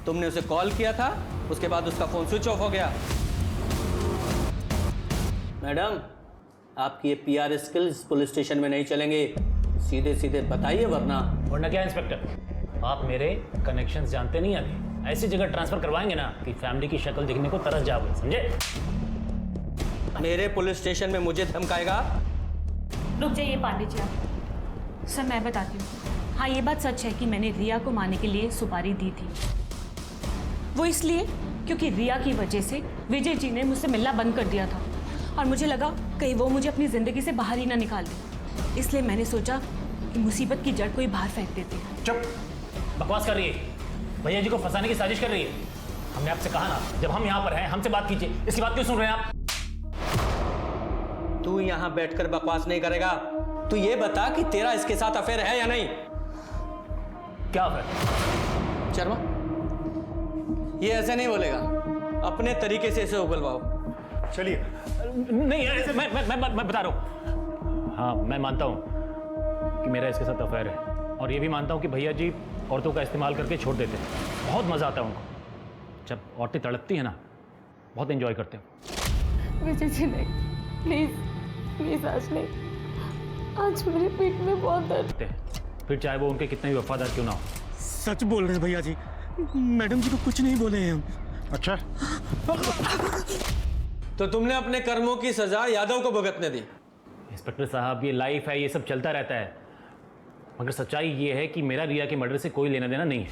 [SPEAKER 8] तुमने उसे कॉल किया था। उसके बाद उसका फोन स्विच ऑफ हो गया। मैडम, आपकी ये पीआर स्किल्स पुलिस स्टेशन में नहीं चलेंगे। सीधे सीधे बताइए वरना
[SPEAKER 16] क्या इंस्पेक्टर, आप मेरे कनेक्शंस जानते नहीं अभी। ऐसी जगह ट्रांसफर करवाएंगे ना कि फैमिली की शक्ल दिखने को तरस जाओगे, समझे?
[SPEAKER 8] मेरे पुलिस स्टेशन में मुझे धमकाएगा?
[SPEAKER 1] रुक जाइए पांडे जी आप। सर मैं बताती हूँ। हाँ, ये बात सच है कि मैंने रिया को मारने के लिए सुपारी दी थी। वो इसलिए क्योंकि रिया की वजह से विजय जी ने मुझसे मिलना बंद कर दिया था और मुझे लगा कहीं वो मुझे अपनी ज़िंदगी से बाहर ही ना निकाल दे। इसलिए मैंने सोचा कि मुसीबत की जड़ कोई बाहर फेंक देते हैं।
[SPEAKER 16] चुप, बकवास कर रही है। भैया जी को फंसाने की साजिश कर रही है। हमने आपसे कहा ना, जब हम यहाँ पर हैं हमसे बात कीजिए। इसकी बात क्यों सुन रहे हैं आप?
[SPEAKER 8] तू यहाँ बैठकर बकवास नहीं करेगा। तू ये बता कि तेरा इसके साथ अफेयर है या नहीं?
[SPEAKER 16] क्या अफेयर?
[SPEAKER 8] शर्मा, ये ऐसे नहीं बोलेगा। अपने तरीके से इसे उगलवाओ।
[SPEAKER 13] चलिए।
[SPEAKER 16] नहीं, मैं बता रहा हूँ। हाँ, मैं मानता हूँ कि मेरा इसके साथ अफेयर है और ये भी मानता हूँ कि भैया जी औरतों का इस्तेमाल करके छोड़ देते हैं। बहुत मजा आता है उनको। जब औरतें तड़पती हैं ना, बहुत एंजॉय करते हैं।
[SPEAKER 5] विजय जी नहीं, प्लीज आज नहीं। आज मेरे पेट में बहुत दर्द
[SPEAKER 16] है। फिर चाहे वो उनके कितने भी वफादार क्यों ना हो।
[SPEAKER 12] सच बोल रहे हैं भैया जी, मैडम जी को कुछ नहीं बोले हैं हम।
[SPEAKER 13] अच्छा,
[SPEAKER 8] तो तुमने अपने कर्मों की सजा यादव को भुगतने दी।
[SPEAKER 16] इंस्पेक्टर साहब, ये लाइफ है, ये सब चलता रहता है। मगर सच्चाई ये है कि मेरा रिया के मर्डर से कोई लेना देना नहीं है।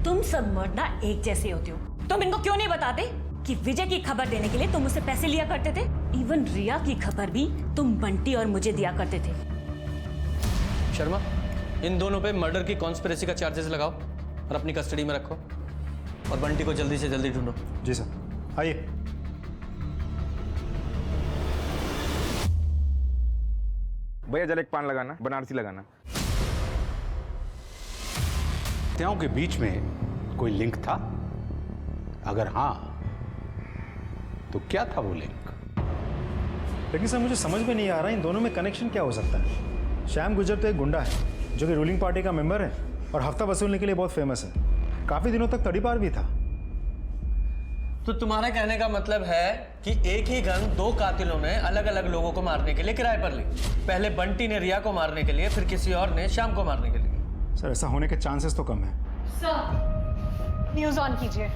[SPEAKER 1] तुम सब मर्द ना एक जैसे होते हो। तुम इनको क्यों नहीं बताते कि विजय की खबर देने के लिए तुम मुझसे पैसे लिया करते थे? इवन रिया की खबर भी तुम बंटी और मुझे दिया करते थे।
[SPEAKER 8] शर्मा, इन दोनों पे मर्डर की कॉन्स्पिरेसी का चार्जेस लगाओ और अपनी कस्टडी में रखो और बंटी को जल्दी से जल्दी ढूंढो।
[SPEAKER 13] जी सर। आइए।
[SPEAKER 6] भैया जरा एक पान लगाना, बनारसी लगाना।
[SPEAKER 9] हत्याओं के बीच में कोई लिंक था? अगर हाँ, तो क्या था वो लिंक?
[SPEAKER 13] लेकिन सर मुझे समझ में नहीं आ रहा इन दोनों में कनेक्शन क्या हो सकता है। श्याम गुजर तो एक गुंडा है जो कि रूलिंग पार्टी का मेंबर है और हफ्ता वसूलने के लिए बहुत फेमस है। काफी दिनों तक तड़ीपार भी था।
[SPEAKER 8] तो तुम्हारा कहने का मतलब है कि एक ही गन दो कातिलों ने अलग अलग लोगों को मारने के लिए किराए पर ली। पहले बंटी ने रिया को मारने के लिए, फिर किसी और ने श्याम को मारने के लिए।
[SPEAKER 13] सर ऐसा होने के चांसेस तो कम है।
[SPEAKER 10] सर न्यूज ऑन कीजिए।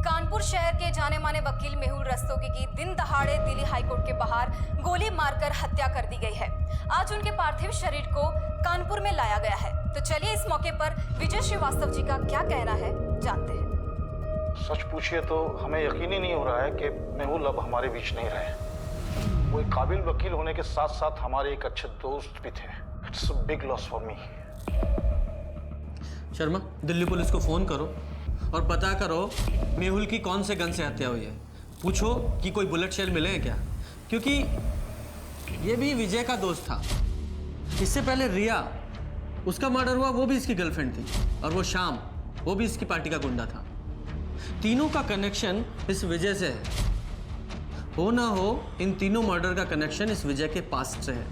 [SPEAKER 11] कानपुर शहर के जाने माने वकील मेहुल रस्तोगी की दिन दहाड़े दिल्ली हाईकोर्ट के बाहर गोली मारकर हत्या कर दी गई है। आज उनके पार्थिव शरीर को कानपुर में लाया गया है। तो चलिए इस मौके पर विजय श्रीवास्तव जी का क्या कहना है जानते हैं।
[SPEAKER 2] सच पूछिए तो हमें यकीन ही नहीं हो रहा है कि मेहुल अब हमारे बीच नहीं रहे। वो एक काबिल वकील होने के साथ साथ हमारे एक अच्छे दोस्त भी थे। It's a big loss for me.
[SPEAKER 8] Sharma, Delhi police को फोन करो और पता करो मेहुल की कौन से गन से हत्या हुई है। पूछो कि कोई बुलेट शेल मिले हैं क्या, क्योंकि ये भी विजय का दोस्त था। इससे पहले रिया, उसका मर्डर हुआ, वो भी इसकी गर्लफ्रेंड थी। और वो शाम, वो भी इसकी पार्टी का गुंडा था। तीनों का कनेक्शन इस विजय से है। हो ना हो, इन तीनों मर्डर का कनेक्शन इस विजय के पास्ट से है।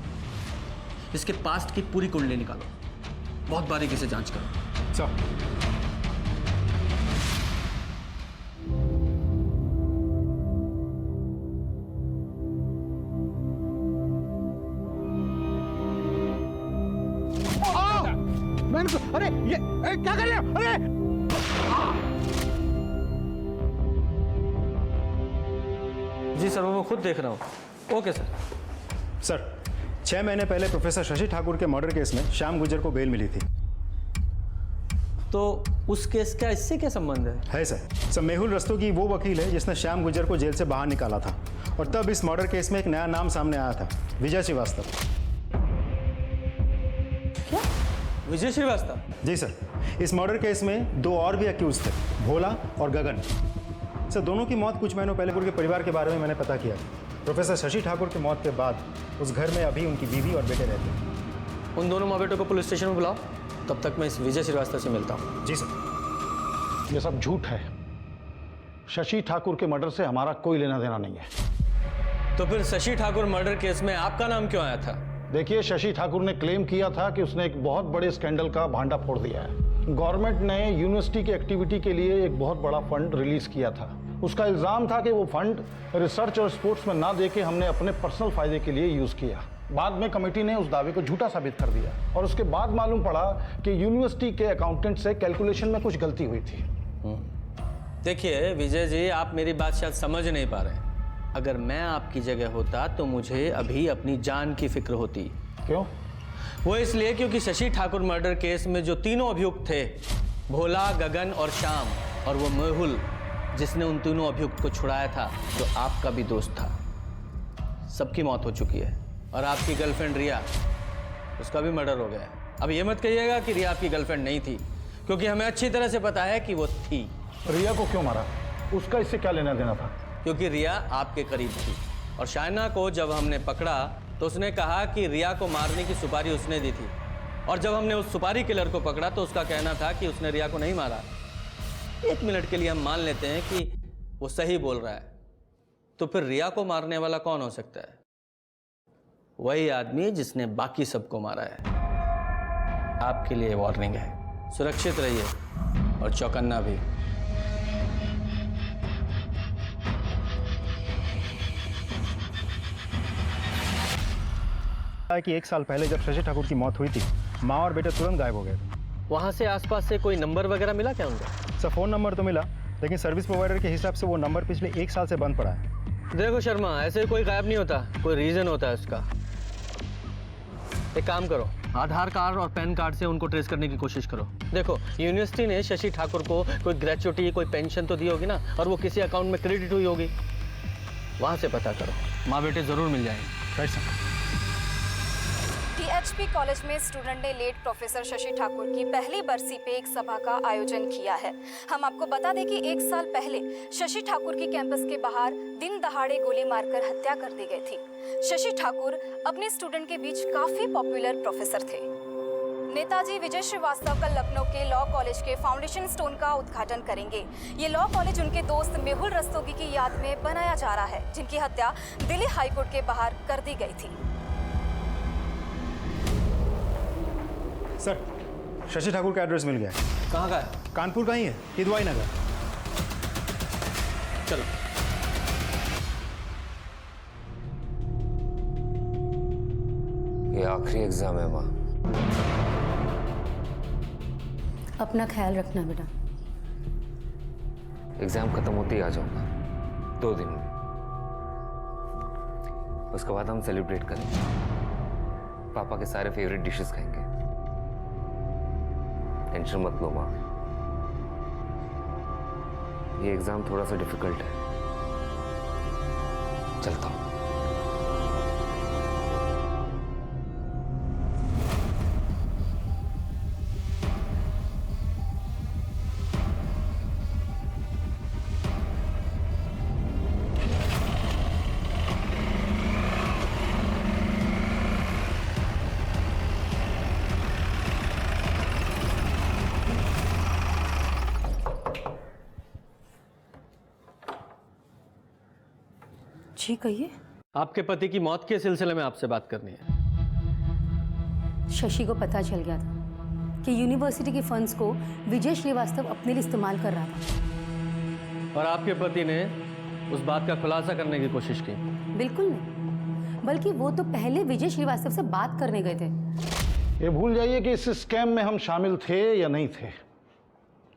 [SPEAKER 8] इसके पास्ट की पूरी कुंडली निकालो, बहुत बारीकी से जांच करो।
[SPEAKER 13] चल।
[SPEAKER 15] अरे ये क्या कर रहे हो? अरे
[SPEAKER 8] जी सर, मैं खुद देख रहा हूँ। Okay sir.
[SPEAKER 13] सर 6 महीने पहले प्रोफेसर शशि ठाकुर के मर्डर केस में श्याम गुर्जर को बेल मिली थी।
[SPEAKER 8] तो उस केस का इससे क्या संबंध है?
[SPEAKER 13] सर मेहुल रस्तोगी वो वकील है जिसने श्याम गुर्जर को जेल से बाहर निकाला था। और तब इस मर्डर केस में एक नया नाम सामने आया था, विजय श्रीवास्तव।
[SPEAKER 8] क्या? विजय श्रीवास्तव?
[SPEAKER 13] जी सर, इस मर्डर केस में 2 और भी अक्यूज थे, भोला और गगन। सर दोनों की मौत कुछ महीनों पहले उनके परिवार के बारे में मैंने पता किया। प्रोफेसर शशि ठाकुर की मौत के बाद उस घर में अभी उनकी बीवी और बेटे रहते हैं।
[SPEAKER 8] उन दोनों माँ बेटों को पुलिस स्टेशन में बुलाओ, तब तक मैं इस विजय श्रीवास्तव से मिलता हूँ।
[SPEAKER 13] जी सर।
[SPEAKER 2] ये सब झूठ है। शशि ठाकुर के मर्डर से हमारा कोई लेना देना नहीं है।
[SPEAKER 8] तो फिर शशि ठाकुर मर्डर केस में आपका नाम क्यों आया था?
[SPEAKER 2] देखिए, शशि ठाकुर ने क्लेम किया था कि उसने एक बहुत बड़े स्कैंडल का भांडा फोड़ दिया है। गवर्नमेंट ने यूनिवर्सिटी की एक्टिविटी के लिए एक बहुत बड़ा फंड रिलीज किया था। उसका इल्जाम था कि वो फंड रिसर्च और स्पोर्ट्स में ना देके हमने अपने पर्सनल फायदे के लिए यूज किया। बाद में कमेटी ने उस दावे को झूठा साबित कर दिया और उसके बाद मालूम पड़ा कि यूनिवर्सिटी के अकाउंटेंट से कैलकुलेशन में कुछ गलती हुई थी।
[SPEAKER 8] देखिए विजय जी, आप मेरी बात शायद समझ नहीं पा रहे। अगर मैं आपकी जगह होता तो मुझे अभी अपनी जान की फिक्र होती।
[SPEAKER 2] क्यों?
[SPEAKER 8] वो इसलिए क्योंकि शशि ठाकुर मर्डर केस में जो तीनों अभियुक्त थे, भोला, गगन और श्याम, और वो मेहुल जिसने उन तीनों अभियुक्त को छुड़ाया था, जो आपका भी दोस्त था, सबकी मौत हो चुकी है। और आपकी गर्लफ्रेंड रिया, उसका भी मर्डर हो गया है। अब ये मत कहिएगा कि रिया आपकी गर्लफ्रेंड नहीं थी, क्योंकि हमें अच्छी तरह से पता है कि वो थी।
[SPEAKER 2] रिया को क्यों मारा? उसका इससे क्या लेना देना था?
[SPEAKER 8] क्योंकि रिया आपके करीब थी। और शाइना को जब हमने पकड़ा तो उसने कहा कि रिया को मारने की सुपारी उसने दी थी। और जब हमने उस सुपारी किलर को पकड़ा तो उसका कहना था कि उसने रिया को नहीं मारा। 1 मिनट के लिए हम मान लेते हैं कि वो सही बोल रहा है, तो फिर रिया को मारने वाला कौन हो सकता है? वही आदमी जिसने बाकी सबको मारा है। आपके लिए वार्निंग है, सुरक्षित रहिए और चौकन्ना भी।
[SPEAKER 13] कि 1 साल पहले जब शशि ठाकुर की मौत हुई थी, माँ और बेटे तुरंत गायब हो गए।
[SPEAKER 8] वहाँ से आसपास से कोई नंबर वगैरह मिला क्या उनका?
[SPEAKER 13] सर फ़ोन नंबर तो मिला, लेकिन सर्विस प्रोवाइडर के हिसाब से वो नंबर पिछले 1 साल से बंद पड़ा है।
[SPEAKER 8] देखो शर्मा, ऐसे कोई गायब नहीं होता, कोई रीज़न होता है उसका। एक काम करो, आधार कार्ड और पैन कार्ड से उनको ट्रेस करने की कोशिश करो। देखो, यूनिवर्सिटी ने शशि ठाकुर को कोई ग्रेचुइटी, कोई पेंशन तो दी होगी ना, और वो किसी अकाउंट में क्रेडिट हुई होगी। वहाँ से पता करो, माँ बेटे ज़रूर मिल जाएंगे।
[SPEAKER 13] Right sir.
[SPEAKER 11] टीएचपी कॉलेज में स्टूडेंट ने लेट प्रोफेसर शशि ठाकुर की पहली बरसी पे एक सभा का आयोजन किया है। हम आपको बता दें कि 1 साल पहले शशि ठाकुर की कैंपस के बाहर दिन दहाड़े गोली मारकर हत्या कर दी गई थी। शशि ठाकुर अपने स्टूडेंट के बीच काफी पॉपुलर प्रोफेसर थे। नेताजी विजय श्रीवास्तव कल लखनऊ के लॉ कॉलेज के फाउंडेशन स्टोन का उद्घाटन करेंगे। ये लॉ कॉलेज उनके दोस्त मेहुल रस्तोगी की याद में बनाया जा रहा है, जिनकी हत्या दिल्ली हाईकोर्ट के बाहर कर दी गई थी।
[SPEAKER 13] सर शशि ठाकुर का एड्रेस मिल गया है।
[SPEAKER 4] कहाँ का है?
[SPEAKER 13] कानपुर का ही है, किदवाई नगर।
[SPEAKER 4] चलो।
[SPEAKER 6] ये आखिरी एग्जाम है माँ।
[SPEAKER 5] अपना ख्याल रखना बेटा।
[SPEAKER 6] एग्जाम खत्म होते ही आ जाऊंगा, 2 दिन में। उसके बाद हम सेलिब्रेट करेंगे, पापा के सारे फेवरेट डिशेस खाएंगे। टेंशन मत लो माँ, ये एग्जाम थोड़ा सा डिफिकल्ट है। चलता हूँ।
[SPEAKER 5] जी कहिए।
[SPEAKER 8] आपके पति की मौत के सिलसिले में आपसे बात करनी है।
[SPEAKER 5] शशि को पता चल गया था कि यूनिवर्सिटी के फंड्स को विजय श्रीवास्तव अपने लिए इस्तेमाल कर रहा था,
[SPEAKER 8] और आपके पति ने उस बात का खुलासा करने की कोशिश की।
[SPEAKER 5] बिल्कुल नहीं, बल्कि वो तो पहले विजय श्रीवास्तव से बात करने गए थे।
[SPEAKER 2] ये भूल जाइए कि इस स्कैम में हम शामिल थे या नहीं थे।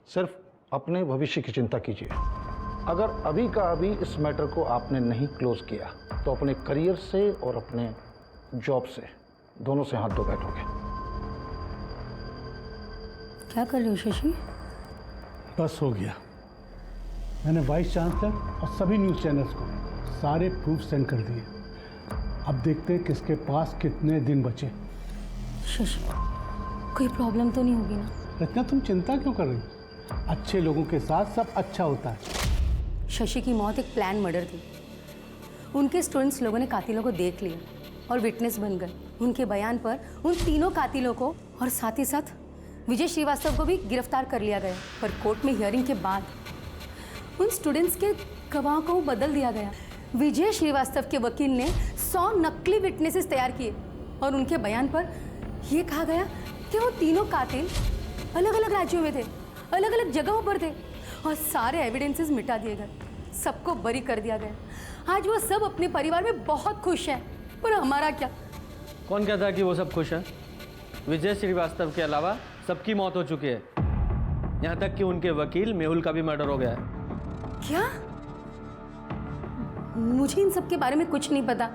[SPEAKER 2] सिर्फ अपने भविष्य की चिंता कीजिए। अगर अभी का अभी इस मैटर को आपने नहीं क्लोज किया तो अपने करियर से और अपने जॉब से दोनों से हाथ धो बैठोगे।
[SPEAKER 5] क्या कर रहे हो शशि?
[SPEAKER 15] बस हो गया। मैंने वाइस चांसलर और सभी न्यूज़ चैनल्स को सारे प्रूफ सेंड कर दिए। अब देखते हैं किसके पास कितने दिन बचे।
[SPEAKER 5] शशि, कोई प्रॉब्लम तो नहीं होगी ना?
[SPEAKER 15] रचना, तुम चिंता क्यों कर रही हो? अच्छे लोगों के साथ सब अच्छा होता है।
[SPEAKER 5] शशि की मौत एक प्लान मर्डर थी। उनके स्टूडेंट्स लोगों ने कातिलों को देख लिया और विटनेस बन गए। उनके बयान पर उन तीनों कातिलों को और साथ ही साथ विजय श्रीवास्तव को भी गिरफ्तार कर लिया गया। पर कोर्ट में हियरिंग के बाद उन स्टूडेंट्स के गवाह को बदल दिया गया। विजय श्रीवास्तव के वकील ने 100 नकली विटनेसेस तैयार किए और उनके बयान पर यह कहा गया कि वो तीनों कातिल अलग अलग राज्यों में थे, अलग अलग जगहों पर थे और सारे एविडेंसेस मिटा दिए गए। सबको बरी कर दिया गया। आज वो सब अपने परिवार में बहुत खुश हैं, पर हमारा क्या?
[SPEAKER 8] कौन कहता कि वो सब खुश हैं? विजय श्रीवास्तव के अलावा सबकी मौत हो चुकी है। यहाँ तक कि उनके वकील मेहुल का भी मर्डर हो गया है।
[SPEAKER 5] क्या? मुझे इन सब के बारे में कुछ नहीं पता,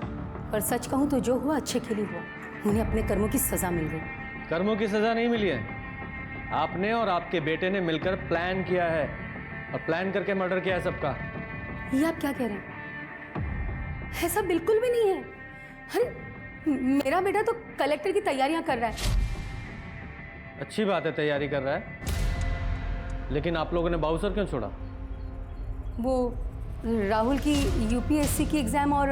[SPEAKER 5] पर सच कहूँ तो जो हुआ अच्छे के लिए हुआ। उन्हें अपने कर्मों की सजा मिल गई।
[SPEAKER 8] कर्मों की सजा नहीं मिली है, आपने और आपके बेटे ने मिलकर प्लान किया है और प्लान करके मर्डर किया है सबका।
[SPEAKER 5] ये आप क्या कह रहे हैं? ऐसा बिल्कुल भी नहीं है। अरे मेरा बेटा तो कलेक्टर की तैयारियां कर रहा है।
[SPEAKER 8] अच्छी बात है, तैयारी कर रहा है, लेकिन आप लोगों ने बाउसर क्यों छोड़ा?
[SPEAKER 5] वो राहुल की यूपीएससी की एग्जाम और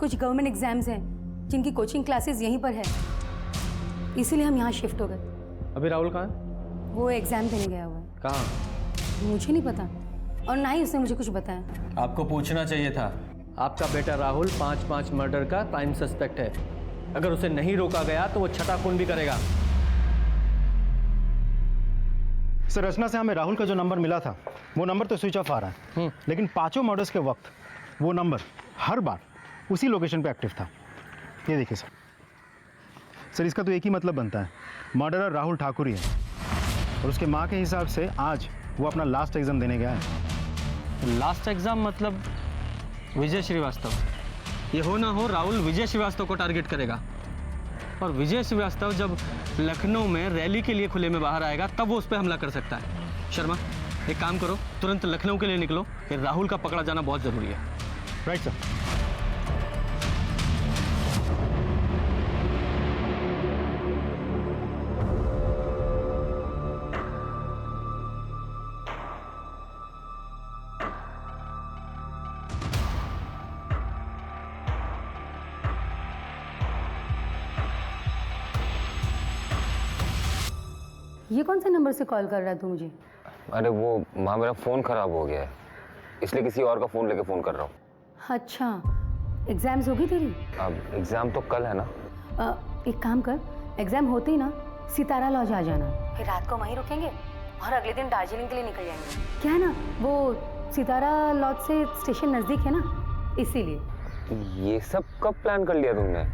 [SPEAKER 5] कुछ गवर्नमेंट एग्जाम्स हैं जिनकी कोचिंग क्लासेस यहीं पर है, इसीलिए हम यहाँ शिफ्ट हो गए।
[SPEAKER 8] अभी राहुल कहाँ है?
[SPEAKER 5] वो एग्जाम देने गया हुआ है।
[SPEAKER 8] कहाँ?
[SPEAKER 5] मुझे नहीं पता और ना ही उसने मुझे कुछ बताया।
[SPEAKER 8] आपको पूछना चाहिए था। आपका बेटा राहुल 5 मर्डर का प्राइम सस्पेक्ट है। अगर उसे नहीं रोका गया तो वो छठा खून भी करेगा।
[SPEAKER 13] सर, रचना से हमें राहुल का जो नंबर मिला था वो नंबर तो स्विच ऑफ आ रहा है, लेकिन 5 मर्डर्स के वक्त वो नंबर हर बार उसी लोकेशन पे एक्टिव था। ये देखिए सर, इसका तो एक ही मतलब बनता है, मर्डरर राहुल ठाकुर ही है और उसके माँ के हिसाब से आज वो अपना लास्ट एग्जाम देने गया है।
[SPEAKER 8] लास्ट एग्जाम मतलब विजय श्रीवास्तव। ये हो ना हो राहुल विजय श्रीवास्तव को टारगेट करेगा, और विजय श्रीवास्तव जब लखनऊ में रैली के लिए खुले में बाहर आएगा तब वो उस पर हमला कर सकता है। शर्मा, एक काम करो, तुरंत लखनऊ के लिए निकलो, फिर राहुल का पकड़ा जाना बहुत ज़रूरी है।
[SPEAKER 13] Right sir.
[SPEAKER 5] ये कौन से नंबर से कॉल कर रहा है तू मुझे?
[SPEAKER 6] अरे वो माँ, मेरा फ़ोन ख़राब हो गया है, इसलिए किसी और का फ़ोन लेके फ़ोन कर रहा हूँ।
[SPEAKER 5] अच्छा, एग्जाम्स होगी तेरी?
[SPEAKER 6] अब एग्ज़ाम तो कल है ना।
[SPEAKER 5] एक काम कर, एग्जाम होते ही ना
[SPEAKER 7] सितारा लॉज आ जाना, फिर रात को वहीं रुकेंगे और अगले दिन दार्जिलिंग के लिए निकल जाएंगे। क्या है ना, वो सितारा लॉज से स्टेशन नज़दीक है ना, इसीलिए।
[SPEAKER 6] ये सब कब प्लान कर लिया तुमने?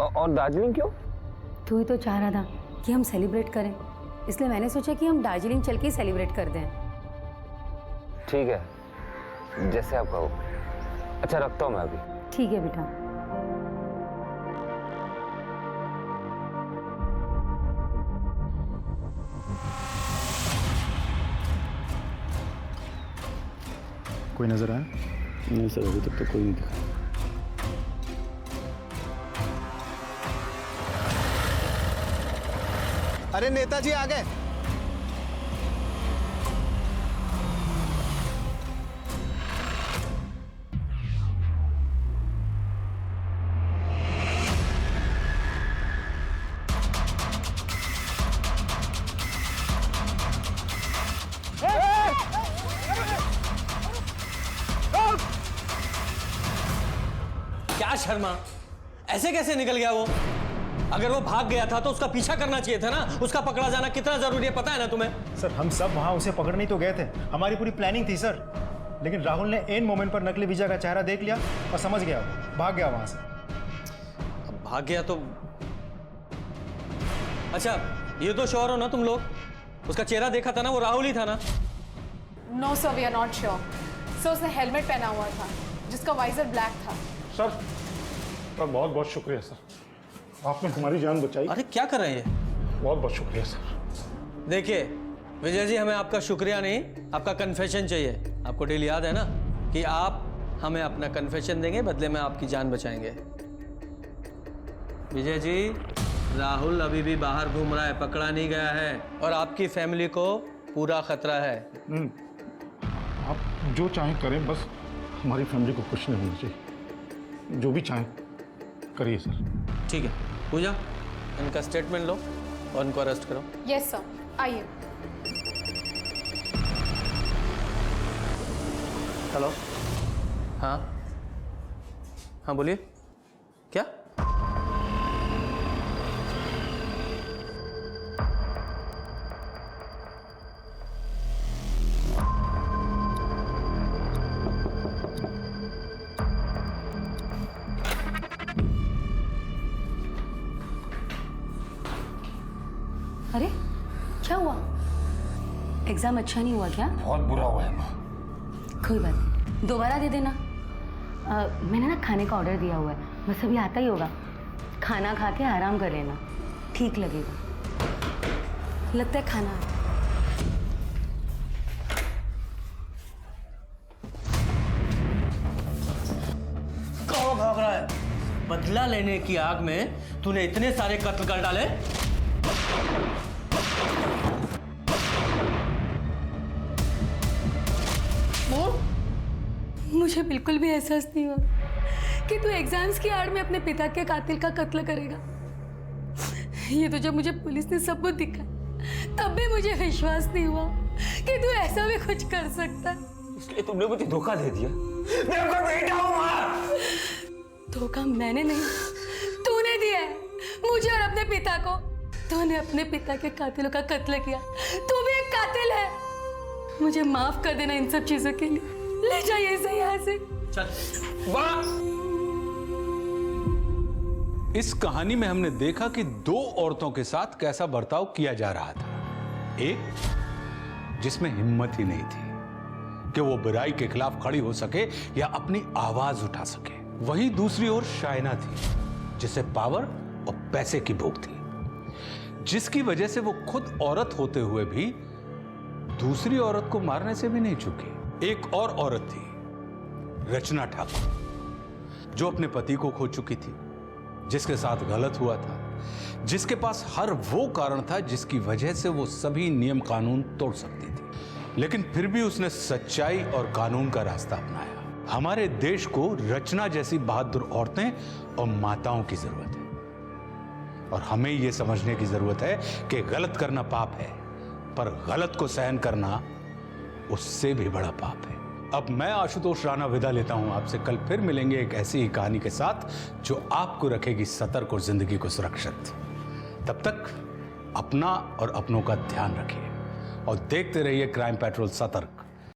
[SPEAKER 6] और दार्जिलिंग क्यों?
[SPEAKER 7] तू ही तो चाह रहा था कि हम सेलिब्रेट करें, इसलिए मैंने सोचा कि हम दार्जिलिंग चल के सेलिब्रेट कर दें।
[SPEAKER 6] ठीक है, जैसे आप कहो। अच्छा, रखता हूँ मैं अभी।
[SPEAKER 7] ठीक है बेटा।
[SPEAKER 13] कोई नजर आया?
[SPEAKER 9] नहीं सर, अभी तक तो कोई नहीं दिखा।
[SPEAKER 3] अरे नेताजी आ गए।
[SPEAKER 8] क्या शर्मा, ऐसे कैसे निकल गया वो? अगर वो भाग गया था तो उसका पीछा करना चाहिए था ना। उसका पकड़ा जाना कितना जरूरी है पता है ना तुम्हें?
[SPEAKER 13] सर हम सब वहाँ उसे पकड़ने ही तो गए थे, हमारी पूरी प्लानिंग थी सर, लेकिन राहुल ने एन मोमेंट पर नकली वीजा का चेहरा देख लिया और समझ गया, भाग गया वहाँ से।
[SPEAKER 8] अब भाग गया तो अच्छा, ये तो श्योर हो ना तुम लोग? उसका चेहरा देखा था ना, वो राहुल ही था ना?
[SPEAKER 10] No sir, we are not sure. Sir उसने हेलमेट पहना हुआ था जिसका वाइजर ब्लैक था।
[SPEAKER 2] सर बहुत बहुत शुक्रिया सर, आपने हमारी जान बचाई।
[SPEAKER 8] अरे क्या कर रहे हैं?
[SPEAKER 2] बहुत बहुत शुक्रिया सर।
[SPEAKER 8] देखिए विजय जी, हमें आपका शुक्रिया नहीं, आपका कन्फेशन चाहिए। आपको डील याद है ना कि आप हमें अपना कन्फेशन देंगे, बदले में आपकी जान बचाएंगे। विजय जी, राहुल अभी भी बाहर घूम रहा है, पकड़ा नहीं गया है और आपकी फैमिली को पूरा खतरा है।
[SPEAKER 2] आप जो चाहें करें, बस हमारी फैमिली को कुछ नहीं होना चाहिए। जो भी चाहें करिए सर।
[SPEAKER 8] ठीक है पूजा, इनका स्टेटमेंट लो और इनको अरेस्ट करो।
[SPEAKER 10] यस सर, आइए।
[SPEAKER 8] हेलो, हाँ हाँ बोलिए, क्या?
[SPEAKER 7] अरे क्या हुआ? एग्जाम अच्छा नहीं हुआ क्या?
[SPEAKER 6] बहुत बुरा हुआ है माँ।
[SPEAKER 7] कोई बात नहीं, दोबारा दे देना। मैंने ना खाने का ऑर्डर दिया हुआ है, बस अभी आता ही होगा। खाना खा के आराम कर लेना, ठीक लगेगा। लगता है खाना
[SPEAKER 8] कहाँ भाग रहा है? बदला लेने की आग में तूने इतने सारे कत्ल कर डाले।
[SPEAKER 5] मुझे बिल्कुल भी एहसास नहीं हुआ कि तू एग्जाम्स की आड़ में अपने पिता के कातिल का कत्ल करेगा। ये तो जब मुझे पुलिस ने सबूत दिखा तब भी मुझे विश्वास नहीं हुआ कि तू ऐसा भी कुछ कर सकता है।
[SPEAKER 6] इसलिए तुमने मुझे धोखा दे दिया। मैं आपका बेटा हूँ माँ।
[SPEAKER 5] धोखा मैंने नहीं, तूने दिया है मुझे और अपने पिता को। तूने अपने पिता के कातिलों का कत्ल किया, तू भी एक कातिल है। मुझे माफ कर देना इन सब चीजों के लिए। ले जाइए इसे यहाँ से।
[SPEAKER 8] चल।
[SPEAKER 9] इस कहानी में हमने देखा कि दो औरतों के साथ कैसा बर्ताव किया जा रहा था। एक जिसमें हिम्मत ही नहीं थी कि वो बुराई के खिलाफ खड़ी हो सके या अपनी आवाज उठा सके। वहीं दूसरी ओर शाइना थी जिसे पावर और पैसे की भूख थी, जिसकी वजह से वो खुद औरत होते हुए भी दूसरी औरत को मारने से भी नहीं चूकी। एक और औरत थी, रचना ठाकुर, जो अपने पति को खो चुकी थी, जिसके साथ गलत हुआ था, जिसके पास हर वो कारण था जिसकी वजह से वो सभी नियम कानून तोड़ सकती थी, लेकिन फिर भी उसने सच्चाई और कानून का रास्ता अपनाया। हमारे देश को रचना जैसी बहादुर औरतें और माताओं की जरूरत है और हमें यह समझने की जरूरत है कि गलत करना पाप है, पर गलत को सहन करना उससे भी बड़ा पाप है। अब मैं आशुतोष राणा विदा लेता हूं आपसे। कल फिर मिलेंगे एक ऐसी ही कहानी के साथ जो आपको रखेगी सतर्क और जिंदगी को सुरक्षित। तब तक अपना और अपनों का ध्यान रखिए और देखते रहिए क्राइम पेट्रोल सतर्क।